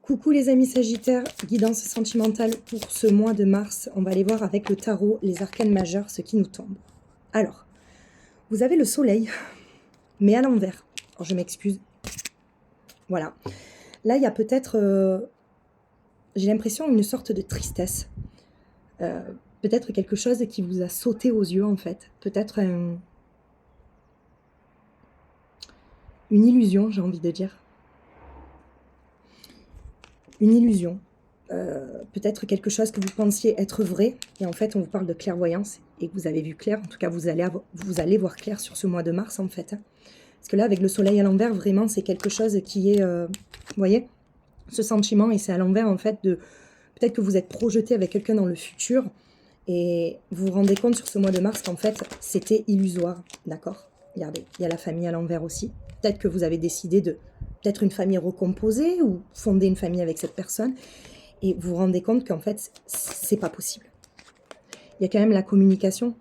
Coucou les amis Sagittaires, guidance sentimentale pour ce mois de mars. On va aller voir avec le tarot, les arcanes majeurs, ce qui nous tombe. Alors, vous avez le soleil, mais à l'envers. Alors, je m'excuse. Voilà. Là, il y a peut-être, j'ai l'impression, une sorte de tristesse. Peut-être quelque chose qui vous a sauté aux yeux, en fait. Peut-être une illusion, j'ai envie de dire. Une illusion. Peut-être quelque chose que vous pensiez être vrai, et en fait on vous parle de clairvoyance, et que vous avez vu clair, en tout cas vous allez voir clair sur ce mois de mars en fait. Parce que là avec le soleil à l'envers, vraiment c'est quelque chose qui est, vous voyez, ce sentiment, et c'est à l'envers en fait de, peut-être que vous êtes projeté avec quelqu'un dans le futur, et vous vous rendez compte sur ce mois de mars qu'en fait c'était illusoire, d'accord? Regardez, il y a la famille à l'envers aussi. Peut-être que vous avez décidé de, peut-être une famille recomposée, ou fonder une famille avec cette personne, et vous vous rendez compte qu'en fait, c'est pas possible. Il y a quand même la communication.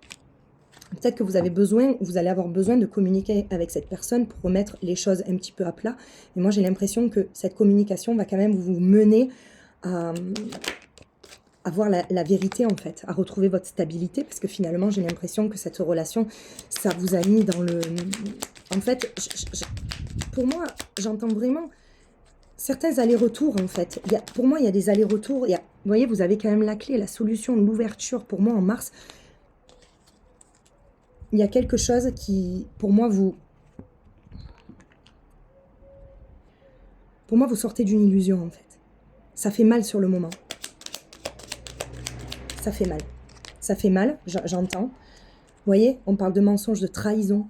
Peut-être que vous avez besoin, vous allez avoir besoin de communiquer avec cette personne pour remettre les choses un petit peu à plat. Et moi, j'ai l'impression que cette communication va quand même vous mener à voir la vérité, en fait, à retrouver votre stabilité, parce que finalement, j'ai l'impression que cette relation, ça vous a mis dans le... En fait, pour moi, j'entends vraiment... certains allers-retours, en fait. Pour moi, il y a des allers-retours. Vous voyez, vous avez quand même la clé, la solution, l'ouverture. Pour moi, en mars, il y a quelque chose qui, pour moi, vous sortez d'une illusion, en fait. Ça fait mal sur le moment. Ça fait mal. Ça fait mal, j'entends. Vous voyez, on parle de mensonge, de trahison.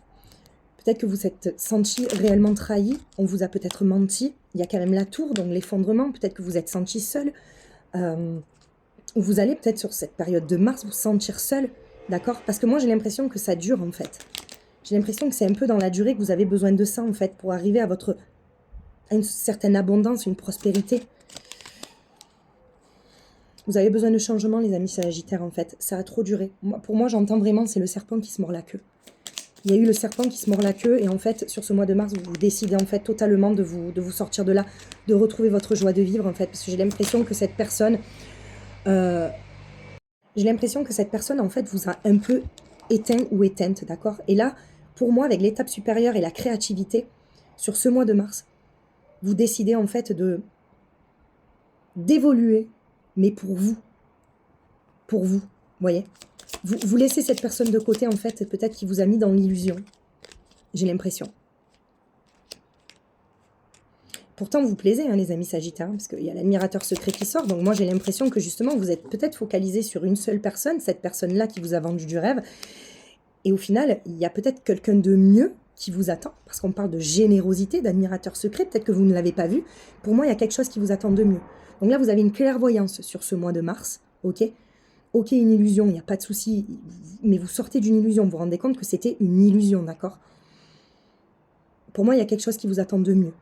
Peut-être que vous vous êtes senti réellement trahi. On vous a peut-être menti. Il y a quand même la tour, donc l'effondrement. Peut-être que vous êtes senti seul. Vous allez peut-être sur cette période de mars vous sentir seul, d'accord? Parce que moi j'ai l'impression que ça dure en fait. J'ai l'impression que c'est un peu dans la durée que vous avez besoin de ça en fait pour arriver à une certaine abondance, une prospérité. Vous avez besoin de changement les amis Sagittaires en fait. Ça a trop duré. Pour moi j'entends vraiment c'est le serpent qui se mord la queue. Il y a eu le serpent qui se mord la queue et en fait sur ce mois de mars vous décidez en fait totalement de vous sortir de là, de retrouver votre joie de vivre en fait. Parce que j'ai l'impression que cette personne... j'ai l'impression que cette personne, en fait, vous a un peu éteint ou éteinte, d'accord? Et là, pour moi, avec l'étape supérieure et la créativité, sur ce mois de mars, vous décidez, en fait, d'évoluer, mais pour vous. Pour vous, voyez? Vous laissez cette personne de côté, en fait, peut-être qui vous a mis dans l'illusion. J'ai l'impression. Pourtant, vous plaisez, hein, les amis Sagittaires, parce qu'il y a l'admirateur secret qui sort. Donc moi, j'ai l'impression que justement, vous êtes peut-être focalisé sur une seule personne, cette personne-là qui vous a vendu du rêve. Et au final, il y a peut-être quelqu'un de mieux qui vous attend, parce qu'on parle de générosité, d'admirateur secret. Peut-être que vous ne l'avez pas vu. Pour moi, il y a quelque chose qui vous attend de mieux. Donc là, vous avez une clairvoyance sur ce mois de mars, ok? Ok, une illusion, il n'y a pas de souci, mais vous sortez d'une illusion. Vous vous rendez compte que c'était une illusion, d'accord? Pour moi, il y a quelque chose qui vous attend de mieux.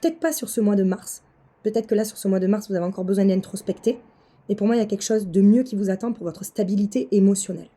Peut-être pas sur ce mois de mars. Peut-être que là, sur ce mois de mars, vous avez encore besoin d'introspecter. Et pour moi, il y a quelque chose de mieux qui vous attend pour votre stabilité émotionnelle.